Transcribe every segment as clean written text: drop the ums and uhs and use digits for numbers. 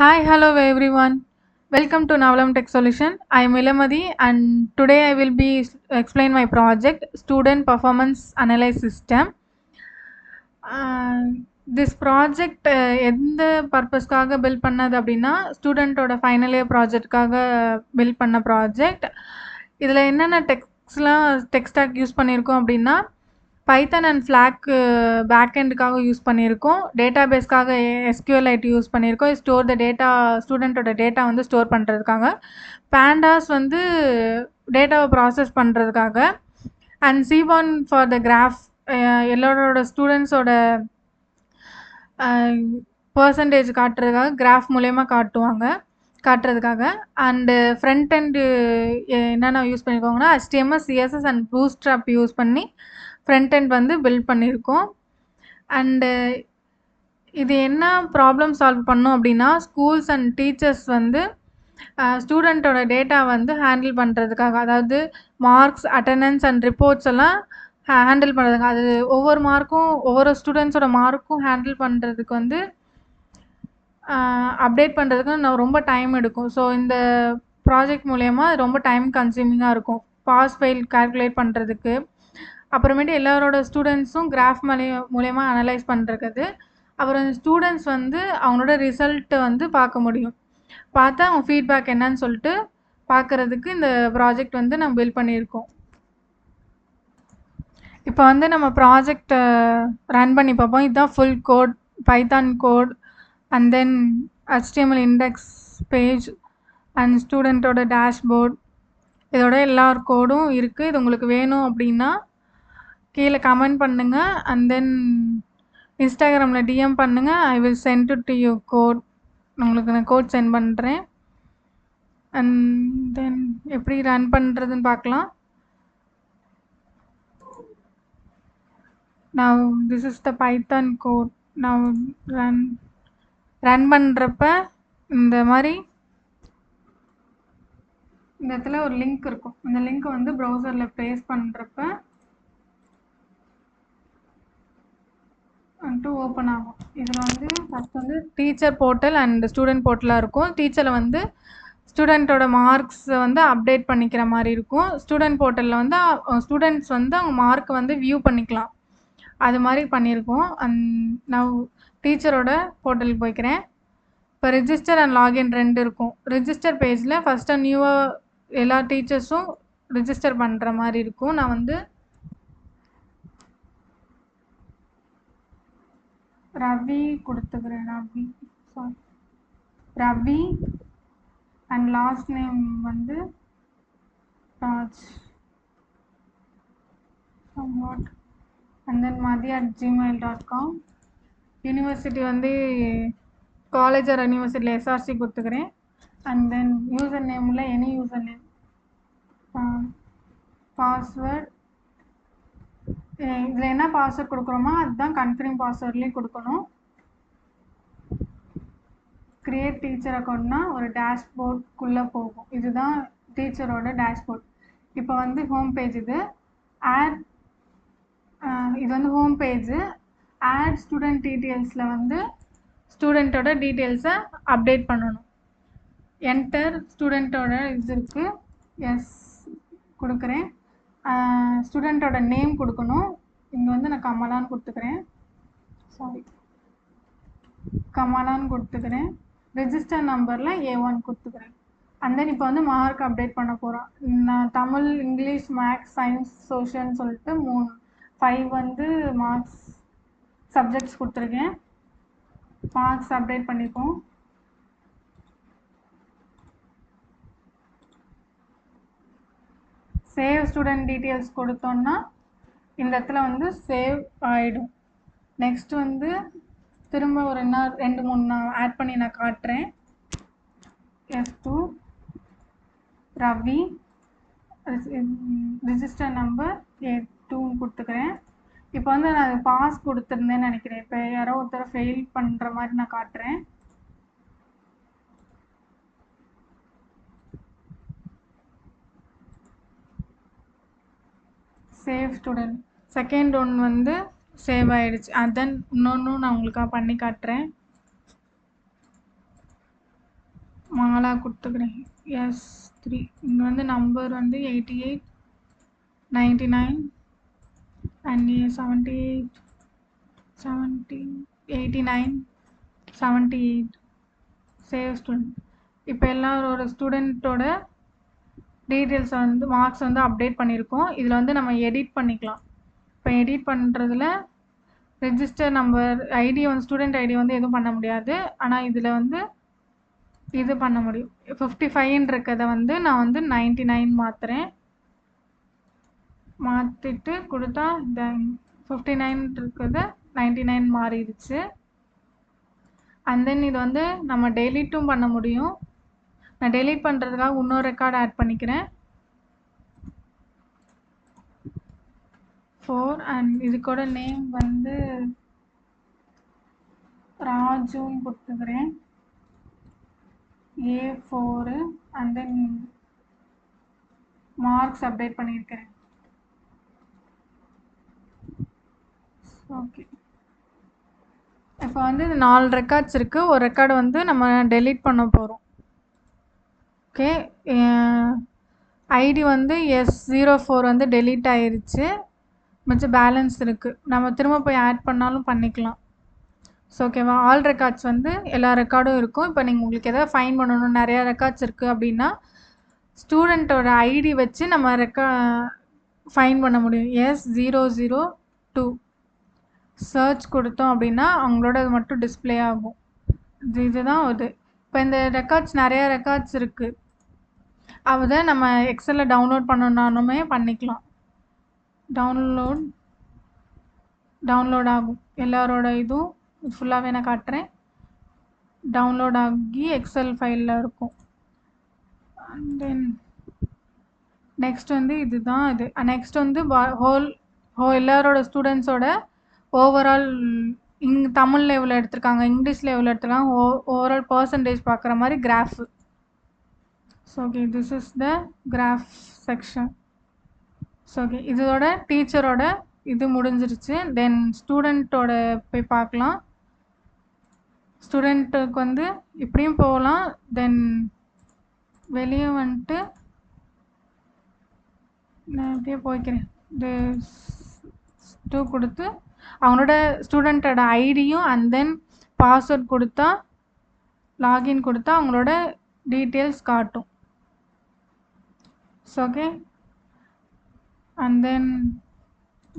Hi, hello everyone. Welcome to Navalam Tech Solution. I am Ilamadi and today I will be explain my project Student Performance Analysis System. This project எந்த பர்பஸ்க்காக build பண்ணது அப்படின்னா ஸ்டூடெண்ட்டோட final year ப்ராஜெக்ட்காக build பண்ண project. இதில் என்னென்ன tech stack use பண்ணியிருக்கோம் அப்படின்னா பைத்தன் அண்ட் ஃப்ளாக் பேக்எண்டுக்காக யூஸ் பண்ணியிருக்கோம். டேட்டாபேஸ்க்காக SQLite யூஸ் பண்ணியிருக்கோம். ஸ்டோர் த டேட்டா ஸ்டூடெண்ட்டோட டேட்டா வந்து ஸ்டோர் பண்ணுறதுக்காக. பேண்டாஸ் வந்து டேட்டாவை ப்ராசஸ் பண்ணுறதுக்காக. And Seaborn for the graph எல்லாரோட ஸ்டூடெண்ட்ஸோட பர்சன்டேஜ் காட்டுறதுக்காக கிராஃப் மூலயமா காட்டுறதுக்காக. அண்டு ஃப்ரண்ட் எண்டு என்னென்ன யூஸ் பண்ணியிருக்கோங்கன்னா HTML, CSS and Bootstrap use பண்ணி ஃப்ரண்ட் எண்ட் வந்து பில்ட் பண்ணியிருக்கோம். அண்டு இது என்ன ப்ராப்ளம் சால்வ் பண்ணோம் அப்படின்னா ஸ்கூல்ஸ் அண்ட் டீச்சர்ஸ் வந்து ஸ்டூடெண்ட்டோட டேட்டா வந்து ஹேண்டில் பண்ணுறதுக்காக, அதாவது மார்க்ஸ், அட்டெண்டன்ஸ் அண்ட் ரிப்போர்ட்ஸ் எல்லாம் ஹேண்டில் பண்ணுறதுக்கு, அது ஒவ்வொரு ஸ்டூடெண்ட்ஸோட மார்க்கும் ஹேண்டில் பண்ணுறதுக்கு வந்து அப்டேட் பண்ணுறதுக்கு ரொம்ப டைம் எடுக்கும். ஸோ இந்த ப்ராஜெக்ட் மூலயமா ரொம்ப டைம் கன்சியூமிங்காக இருக்கும் பாஸ் ஃபெயில் கால்குலேட் பண்ணுறதுக்கு. அப்புறமேட்டு எல்லாரோட ஸ்டூடெண்ட்ஸும் கிராஃப் மூலயமா அனலைஸ் பண்ணுறது. அப்புறம் ஸ்டூடெண்ட்ஸ் வந்து அவங்களோட ரிசல்ட்டை வந்து பார்க்க முடியும். பார்த்தா அவங்க ஃபீட்பேக் என்னன்னு சொல்லிட்டு பார்க்குறதுக்கு இந்த ப்ராஜெக்ட் வந்து நம்ம பில்ட் பண்ணியிருக்கோம். இப்போ வந்து நம்ம ப்ராஜெக்டை ரன் பண்ணி பார்ப்போம். இதுதான் full code, Python code and then HTML index page and ஸ்டூடெண்ட்டோட டேஷ்போர்ட், இதோட எல்லா கோடும் இருக்குது. இது உங்களுக்கு வேணும் அப்படின்னா கீழே கமெண்ட் பண்ணுங்கள். அண்ட் தென் இன்ஸ்டாகிராமில் DM பண்ணுங்கள். I will send to you code. உங்களுக்கு நான் கோட் சென்ட் பண்ணுறேன். அண்ட் தென் எப்படி ரன் பண்ணுறதுன்னு பார்க்கலாம். Now this is the Python code. Now run பண்ணுறப்ப இந்த மாதிரி இந்த இடத்துல ஒரு லிங்க் இருக்கும். இந்த லிங்க் வந்து ப்ரௌசரில் பேஸ்ட் பண்ணுறப்ப ஓப்பன் ஆகும். இதில் வந்து ஃபஸ்ட் வந்து டீச்சர் போர்ட்டல் அண்ட் ஸ்டூடெண்ட் போர்ட்டலாக இருக்கும். டீச்சரில் வந்து ஸ்டூடெண்ட்டோட மார்க்ஸ் வந்து அப்டேட் பண்ணிக்கிற மாதிரி இருக்கும். ஸ்டூடெண்ட் போர்ட்டலில் வந்து ஸ்டூடெண்ட்ஸ் வந்து அவங்க மார்க்கை வந்து வியூ பண்ணிக்கலாம். அது மாதிரி பண்ணியிருக்கோம். அண்ட் நான் டீச்சரோட போர்ட்டலுக்கு போய்க்கிறேன். இப்போ ரிஜிஸ்டர் அண்ட் லாகின் 2 இருக்கும். ரிஜிஸ்டர் பேஜில் ஃபஸ்ட்டு நியூவாக எல்லா டீச்சர்ஸும் ரிஜிஸ்டர் பண்ணுற மாதிரி இருக்கும். நான் வந்து ரவி கொடுத்துக்கிறேன். ரவி அண்ட் லாஸ்ட் நேம் வந்து Raj and then madhi@gmail.com. University வந்து காலேஜ் ஆர் யூனிவர்சிட்டியில் SRC கொடுத்துக்கிறேன். அண்ட் தென் யூசர் நேமில் எனி யூசர் நேம், பாஸ்வேர்ட் இதில் என்ன பாஸ்வேர்ட் கொடுக்குறோமோ அதுதான் கன்ஃபர்ம் பாஸ்வேர்ட்லேயும் கொடுக்கணும். கிரியேட் டீச்சர் அக்கௌண்ட்னா ஒரு டேஷ்போர்ட்குள்ளே போகும். இதுதான் டீச்சரோட டேஷ்போர்ட். இப்போ வந்து ஹோம் பேஜ் இது வந்து ஹோம் பேஜு. ஆட் ஸ்டூடெண்ட் டீட்டெயில்ஸில் வந்து ஸ்டூடெண்ட்டோட டீட்டெயில்ஸை அப்டேட் பண்ணணும். என்டர் ஸ்டூடெண்ட்டோட இது இருக்குது, எஸ் கொடுக்குறேன். ஸ்டூடெண்ட்டோட நேம் கொடுக்கணும். இங்கே வந்து நான் கமலான்னு கொடுத்துக்கிறேன். ரெஜிஸ்டர் நம்பரில் A1 கொடுத்துக்கிறேன். அண்ட் தென் இப்போ வந்து மார்க் அப்டேட் பண்ண போகிறோம். நான் தமிழ், இங்கிலீஷ், மேக்ஸ், சயின்ஸ், சோஷியல்னு சொல்லிட்டு 5 வந்து மார்க்ஸ் சப்ஜெக்ட்ஸ் கொடுத்துருக்கேன். மார்க்ஸ் அப்டேட் பண்ணிப்போம். சேவ் ஸ்டூடெண்ட் டீட்டெயில்ஸ் கொடுத்தோன்னா இந்த இடத்துல வந்து சேவ் ஆகிடும். நெக்ஸ்ட் வந்து திரும்ப ஒரு 2-3 நான் ஆட் பண்ணி நான் காட்டுறேன். F2 Ravi, register number A2 கொடுத்துக்கிறேன். இப்போ வந்து நான் பாஸ் கொடுத்துருந்தேன்னு நினைக்கிறேன். இப்போ யாரோ ஒருத்தர் ஃபெயில் பண்ணுற மாதிரி நான் காட்டுறேன். சேவ் ஸ்டூடெண்ட் செகண்ட் ஒன் வந்து சேவ் ஆகிடுச்சு. அதான் இன்னொன்றும் நான் உங்களுக்காக பண்ணி காட்டுறேன். மாலா கொடுத்துக்கிறேன். S3 இங்கே வந்து நம்பர் வந்து 88 99 and 78 70 89 78 சேவ் ஸ்டூடெண்ட். இப்போ எல்லாரோட ஸ்டூடெண்ட்டோட டீட்டெயில்ஸை வந்து மார்க்ஸ் வந்து அப்டேட் பண்ணியிருக்கோம். இதில் வந்து நம்ம எடிட் பண்ணிக்கலாம். இப்போ எடிட் பண்ணுறதுல ரெஜிஸ்டர் நம்பர் ஐடி வந்து ஸ்டூடெண்ட் ஐடி வந்து எதுவும் பண்ண முடியாது. ஆனால் இதில் வந்து இது பண்ண முடியும். 55 இருக்கிறத வந்து நான் வந்து 99 மாற்றுறேன். மாற்றிட்டு கொடுத்தா இந்த 59 இருக்கிறத 99 மாறிடுச்சு. அண்ட் தென் இது வந்து நம்ம டெலீட்டும் பண்ண முடியும். நான் டெலீட் பண்ணுறதுக்காக இன்னொரு ரெக்கார்டு ஆட் பண்ணிக்கிறேன் 4 அண்ட் இதுக்கூட நேம் வந்து ராஜுன்னு கொடுத்துக்கிறேன் A4 and then marks update பண்ணியிருக்கிறேன். ஓகே, இப்போ வந்து 4 ரெக்கார்ட்ஸ் இருக்குது. ஒரு ரெக்கார்டு வந்து நம்ம டெலீட் பண்ண போகிறோம். ஓகே, ஐடி வந்து S04 வந்து டெலீட் ஆயிருச்சு. மிச்சம் பேலன்ஸ் இருக்குது. நம்ம திரும்ப போய் ஆட் பண்ணாலும் பண்ணிக்கலாம். ஸோ ஓகேவா, ஆல் ரெக்கார்ட்ஸ் வந்து எல்லா ரெக்கார்டும் இருக்கும். இப்போ நீங்கள் உங்களுக்கு எதாவது ஃபைன் பண்ணணும், நிறையா ரெக்கார்ட்ஸ் இருக்குது அப்படின்னா ஸ்டூடெண்ட்டோட ஐடி வச்சு நம்ம ஃபைன் பண்ண முடியும். S002 சர்ச் கொடுத்தோம் அப்படின்னா அவங்களோட அது மட்டும் டிஸ்பிளே ஆகும். இதுதான் இது. இப்போ இந்த ரெக்கார்ட்ஸ் நிறையா ரெக்கார்ட்ஸ் இருக்குது. அதை நம்ம எக்ஸலில் டவுன்லோட் பண்ணணுன்னாலுமே பண்ணிக்கலாம். டவுன்லோட் ஆகும். எல்லாரோட இதுவும் ஃபுல்லாகவே நான் காட்டுறேன். டவுன்லோட் ஆகி எக்ஸல் ஃபைலில் இருக்கும். அண்ட் தென் நெக்ஸ்ட் வந்து இதுதான் இது. நெக்ஸ்ட் வந்து எல்லாரோட ஸ்டூடெண்ட்ஸோட ஓவரால் தமிழில் எவ்வளோ எடுத்திருக்காங்க, இங்கிலீஷில் எவ்வளோ எடுத்திருக்காங்க, ஓவரால் பர்சன்டேஜ் பார்க்குற மாதிரி graph. So okay, this is the graph section. So okay, இதோட டீச்சரோட இது முடிஞ்சிருச்சு. தென் ஸ்டூடெண்ட்டோட போய் பார்க்கலாம். ஸ்டூடெண்ட்டுக்கு வந்து இப்படியும் போகலாம். தென் வெளியே வந்துட்டு நான் இப்படியே போய்க்கிறேன். இது 2 கொடுத்து அவங்களோட ஸ்டூடெண்ட்டோட ஐடியும் அண்ட் தென் பாஸ்வேர்ட் கொடுத்தா லாகின் கொடுத்தா அவங்களோட டீட்டெயில்ஸ் காட்டும். ஸோ ஓகே, அண்ட் தென்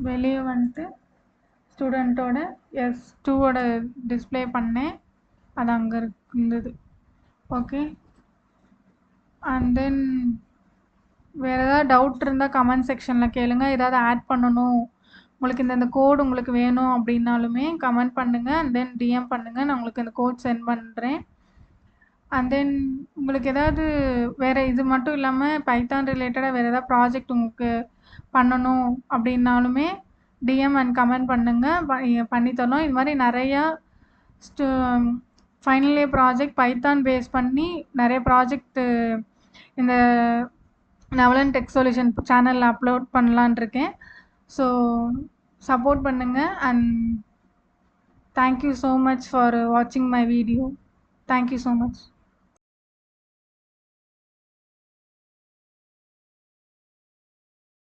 வெளியே வந்துட்டு ஸ்டூடெண்ட்டோட S2ஓட டிஸ்பிளே பண்ணேன். அது அங்கே இருந்தது. ஓகே, அண்ட் தென் வேறு ஏதாவது டவுட் இருந்தால் கமெண்ட் செக்ஷனில் கேளுங்க. ஏதாவது ஆட் பண்ணணும், உங்களுக்கு இந்த கோடு உங்களுக்கு வேணும் அப்படின்னாலுமே கமெண்ட் பண்ணுங்கள். அண்ட் தென் டிஎம் பண்ணுங்கள், நான் உங்களுக்கு இந்த கோட் சென்ட் பண்ணுறேன். அண்ட் தென் உங்களுக்கு ஏதாவது வேறு இது மட்டும் இல்லாமல் பைத்தான் ரிலேட்டடாக வேறு ஏதாவது ப்ராஜெக்ட் உங்களுக்கு பண்ணணும் அப்படின்னாலுமே டிஎம் அண்ட் கமெண்ட் பண்ணுங்கள், பண்ணித்தரோம். இது மாதிரி நிறையா final year project Python base பண்ணி நிறைய ப்ராஜெக்ட்டு இந்த நவலன் டெக் சொல்யூஷன் சேனலில் அப்லோட் பண்ணலான் இருக்கேன். ஸோ சப்போர்ட் பண்ணுங்கள். And thank you so much for வாட்சிங் my video. Thank you so much.